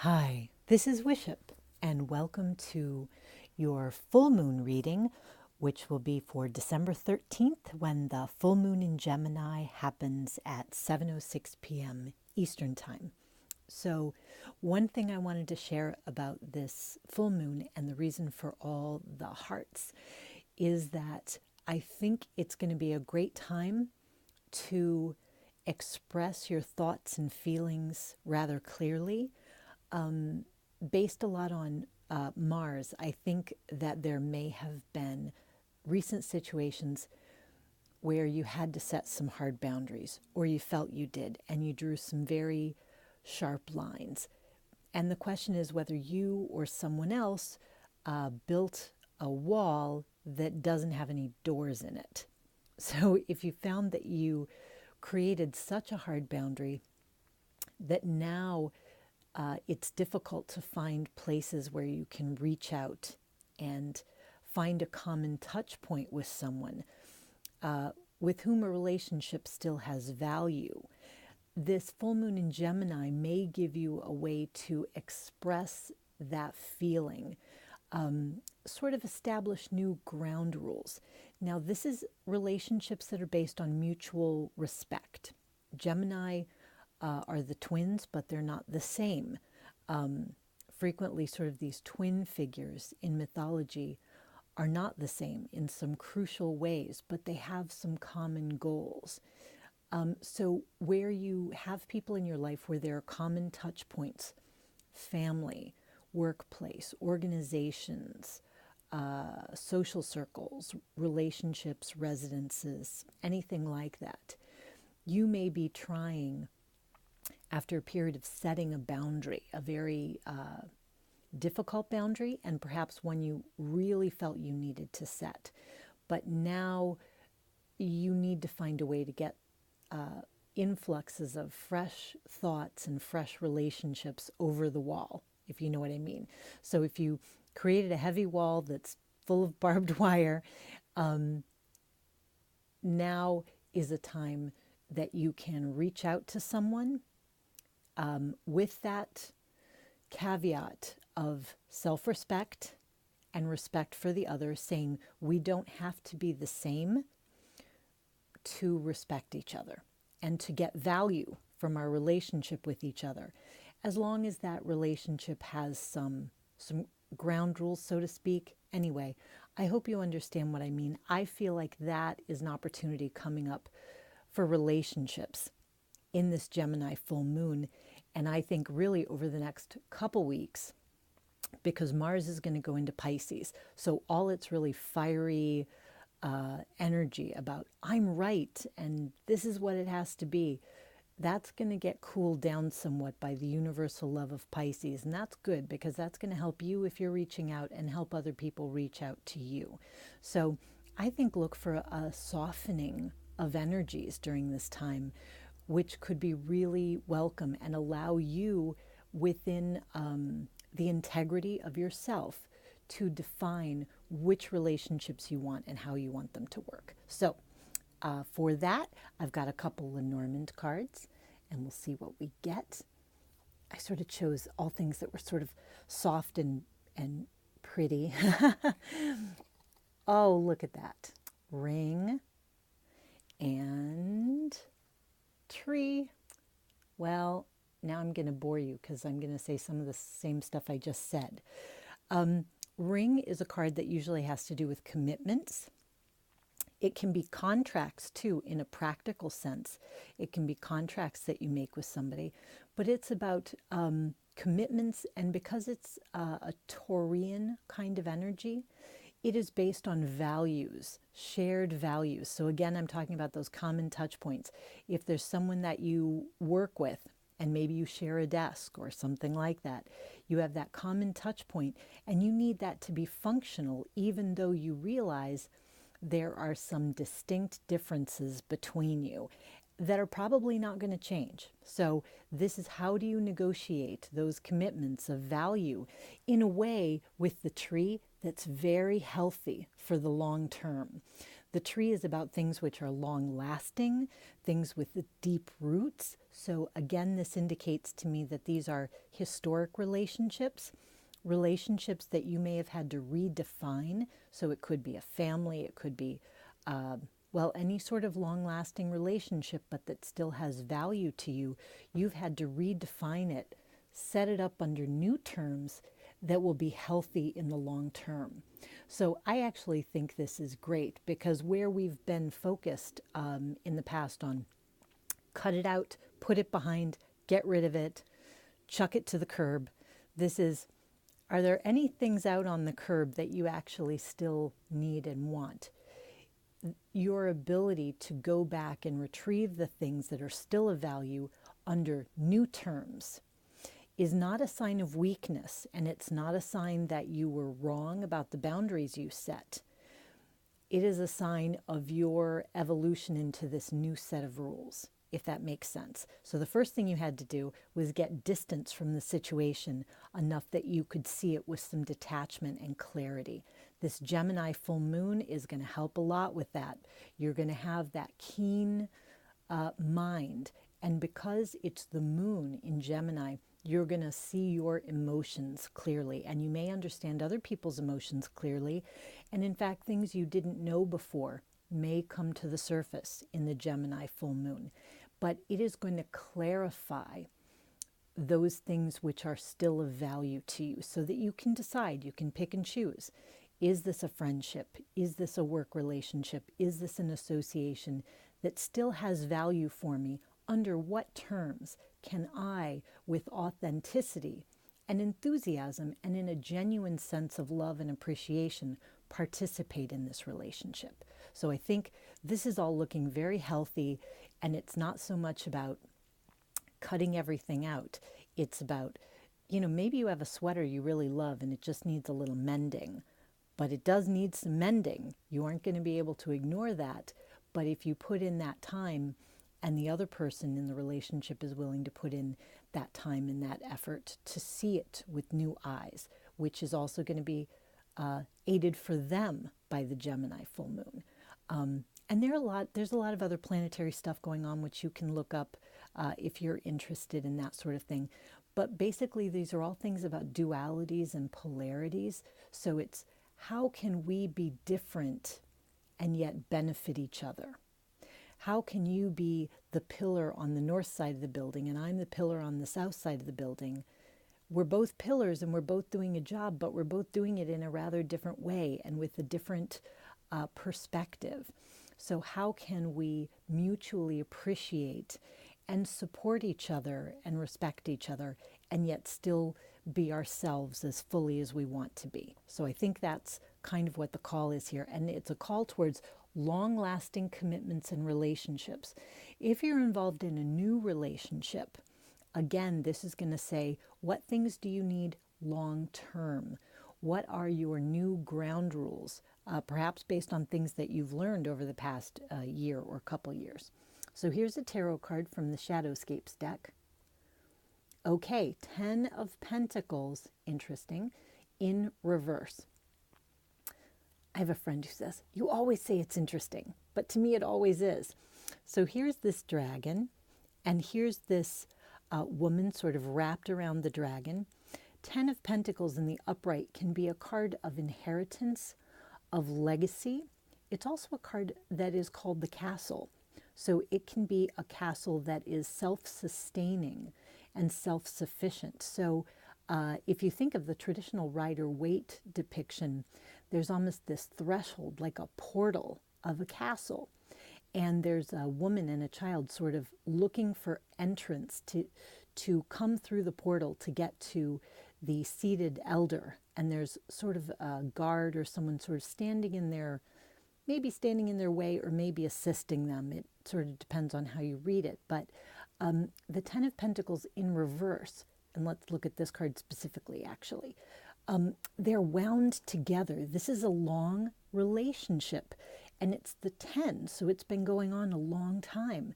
Hi, this is Wishop, and welcome to your full moon reading, which will be for December 13th when the full moon in Gemini happens at 7:06 p.m. Eastern Time. So, one thing I wanted to share about this full moon and the reason for all the hearts is that I think it's going to be a great time to express your thoughts and feelings rather clearly. Based a lot on Mars, I think that there may have been recent situations where you had to set some hard boundaries, or you felt you did, and you drew some very sharp lines. And the question is whether you or someone else built a wall that doesn't have any doors in it. So if you found that you created such a hard boundary that now it's difficult to find places where you can reach out and find a common touch point with someone with whom a relationship still has value. This full moon in Gemini may give you a way to express that feeling, sort of establish new ground rules. Now, this is relationships that are based on mutual respect. Gemini are the twins, but they're not the same. Frequently, sort of these twin figures in mythology are not the same in some crucial ways, but they have some common goals. So where you have people in your life where there are common touch points, family, workplace, organizations, social circles, relationships, residences, anything like that, you may be trying, after a period of setting a boundary, a very difficult boundary, and perhaps one you really felt you needed to set. But now you need to find a way to get influxes of fresh thoughts and fresh relationships over the wall, if you know what I mean. So if you created a heavy wall that's full of barbed wire, now is a time that you can reach out to someone with that caveat of self-respect and respect for the other, saying we don't have to be the same to respect each other and to get value from our relationship with each other, as long as that relationship has some ground rules, so to speak. Anyway, I hope you understand what I mean. I feel like that is an opportunity coming up for relationships in this Gemini full moon. And I think really over the next couple weeks, because Mars is going to go into Pisces. So all its really fiery energy about I'm right and this is what it has to be, that's going to get cooled down somewhat by the universal love of Pisces. And that's good because that's going to help you if you're reaching out and help other people reach out to you. So I think look for a softening of energies during this time, which could be really welcome and allow you within the integrity of yourself to define which relationships you want and how you want them to work. So for that, I've got a couple Lenormand cards, and we'll see what we get. I sort of chose all things that were sort of soft and pretty. Oh, look at that. Ring and tree. Well, now I'm going to bore you because I'm going to say some of the same stuff I just said. Ring is a card that usually has to do with commitments. It can be contracts too, in a practical sense. It can be contracts that you make with somebody, but it's about commitments. And because it's a Taurian kind of energy, it is based on values, shared values. So again, I'm talking about those common touch points. If there's someone that you work with, and maybe you share a desk or something like that, you have that common touch point, and you need that to be functional, even though you realize there are some distinct differences between you that are probably not going to change. So this is, how do you negotiate those commitments of value in a way with the tree that's very healthy for the long term? The tree is about things which are long lasting, things with deep roots. So again, this indicates to me that these are historic relationships, relationships that you may have had to redefine. So it could be a family, it could be, well, any sort of long lasting relationship, but that still has value to you. You've had to redefine it, set it up under new terms that will be healthy in the long term. So I actually think this is great, because where we've been focused in the past on cut it out, put it behind, get rid of it, chuck it to the curb, this is, are there any things out on the curb that you actually still need and want? Your ability to go back and retrieve the things that are still of value under new terms is not a sign of weakness, and it's not a sign that you were wrong about the boundaries you set. It is a sign of your evolution into this new set of rules, if that makes sense. So the first thing you had to do was get distance from the situation enough that you could see it with some detachment and clarity. This Gemini full moon is going to help a lot with that. You're going to have that keen mind, and because it's the moon in Gemini, you're going to see your emotions clearly, and you may understand other people's emotions clearly. And in fact, things you didn't know before may come to the surface in the Gemini full moon. But it is going to clarify those things which are still of value to you, so that you can decide, you can pick and choose. Is this a friendship? Is this a work relationship? Is this an association that still has value for me? Under what terms can I, with authenticity and enthusiasm and in a genuine sense of love and appreciation, participate in this relationship? So I think this is all looking very healthy, and it's not so much about cutting everything out. It's about, maybe you have a sweater you really love and it just needs a little mending, but it does need some mending. You aren't going to be able to ignore that, but if you put in that time, and the other person in the relationship is willing to put in that time and that effort to see it with new eyes, which is also going to be aided for them by the Gemini full moon. And there's a lot of other planetary stuff going on, which you can look up if you're interested in that sort of thing. But basically, these are all things about dualities and polarities. So it's, how can we be different and yet benefit each other? How can you be the pillar on the north side of the building and I'm the pillar on the south side of the building? We're both pillars and we're both doing a job, but we're both doing it in a rather different way and with a different perspective. So how can we mutually appreciate and support each other and respect each other, and yet still be ourselves as fully as we want to be? So I think that's kind of what the call is here. And it's a call towards long-lasting commitments and relationships. If you're involved in a new relationship, again, this is going to say, what things do you need long-term? What are your new ground rules? Perhaps based on things that you've learned over the past year or couple years. So here's a tarot card from the Shadowscapes deck. Okay, 10 of Pentacles, interesting, in reverse. I have a friend who says, you always say it's interesting, but to me it always is. So here's this dragon, and here's this woman sort of wrapped around the dragon. 10 of Pentacles in the upright can be a card of inheritance, of legacy. It's also a card that is called the castle. So it can be a castle that is self-sustaining and self-sufficient. So if you think of the traditional Rider-Waite depiction, there's almost this threshold, like a portal of a castle. And there's a woman and a child sort of looking for entrance to come through the portal to get to the seated elder. And there's sort of a guard or someone sort of standing in their, maybe standing in their way or maybe assisting them. It sort of depends on how you read it. But the 10 of Pentacles in reverse, and let's look at this card specifically actually, they're wound together. This is a long relationship, and it's the 10, so it's been going on a long time.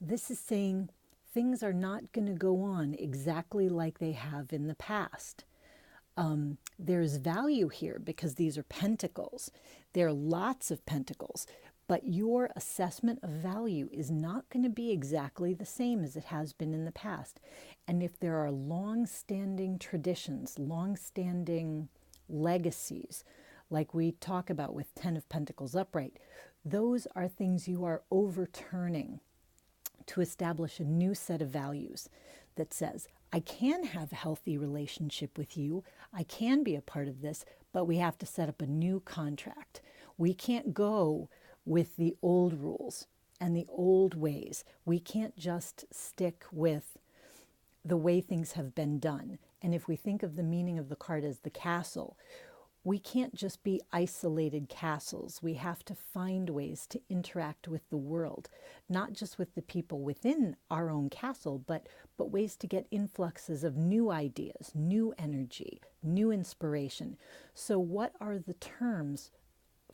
This is saying things are not going to go on exactly like they have in the past. there's value here because these are pentacles. There are lots of pentacles, but your assessment of value is not going to be exactly the same as it has been in the past. And if there are long-standing traditions, long-standing legacies, like we talk about with Ten of Pentacles upright, those are things you are overturning to establish a new set of values that says, I can have a healthy relationship with you, I can be a part of this, but we have to set up a new contract. We can't go with the old rules and the old ways. We can't just stick with the way things have been done. And if we think of the meaning of the card as the castle, we can't just be isolated castles. We have to find ways to interact with the world, not just with the people within our own castle, but ways to get influxes of new ideas, new energy, new inspiration. So what are the terms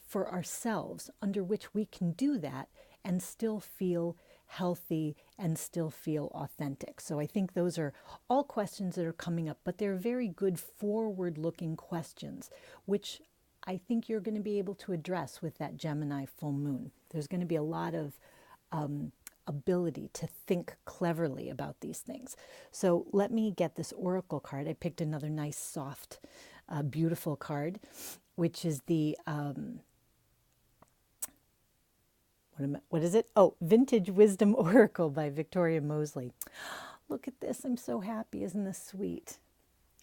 for ourselves under which we can do that and still feel healthy and still feel authentic? So I think those are all questions that are coming up, but they're very good forward-looking questions, which I think you're going to be able to address with that Gemini full moon. There's going to be a lot of ability to think cleverly about these things. So let me get this oracle card. I picked another nice, soft, beautiful card, which is the what is it? Oh, Vintage Wisdom Oracle by Victoria Mosely. Look at this. I'm so happy. Isn't this sweet?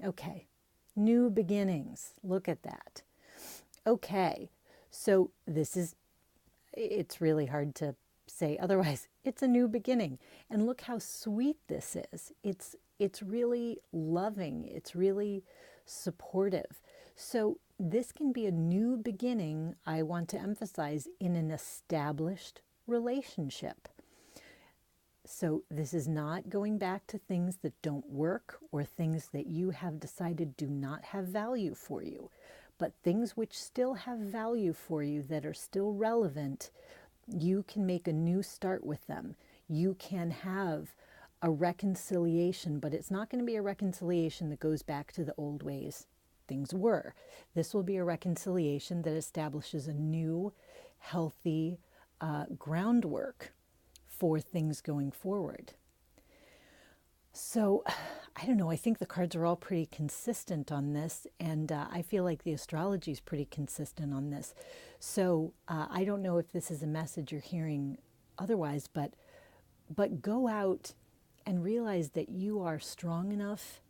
Okay. New beginnings. Look at that. Okay. So it's really hard to say otherwise. It's a new beginning. And look how sweet this is. It's really loving. It's really supportive. So this can be a new beginning, I want to emphasize, in an established relationship. So this is not going back to things that don't work or things that you have decided do not have value for you, but things which still have value for you that are still relevant. You can make a new start with them. You can have a reconciliation, but it's not going to be a reconciliation that goes back to the old ways things were. This will be a reconciliation that establishes a new, healthy groundwork for things going forward. So, I don't know, I think the cards are all pretty consistent on this, and I feel like the astrology is pretty consistent on this. So, I don't know if this is a message you're hearing otherwise, but go out and realize that you are strong enough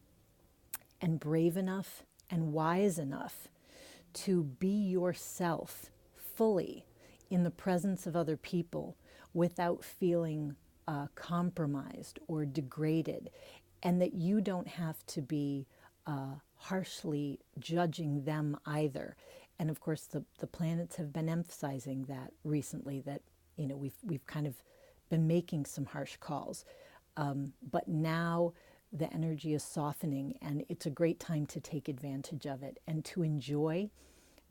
and brave enough and wise enough to be yourself fully in the presence of other people without feeling compromised or degraded, and that you don't have to be harshly judging them either. And of course, the planets have been emphasizing that recently, that we've kind of been making some harsh calls, but now the energy is softening, and it's a great time to take advantage of it and to enjoy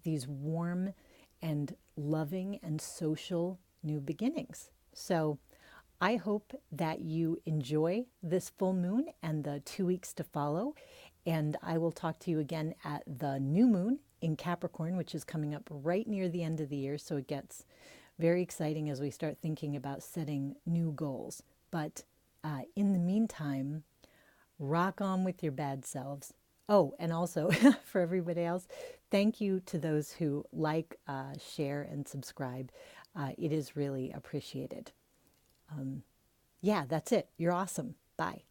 these warm and loving and social new beginnings. So I hope that you enjoy this full moon and the 2 weeks to follow, and I will talk to you again at the new moon in Capricorn, which is coming up right near the end of the year, so it gets very exciting as we start thinking about setting new goals. But in the meantime, rock on with your bad selves. Oh, and also for everybody else, thank you to those who like, share, and subscribe. It is really appreciated. Yeah, that's it. You're awesome. Bye.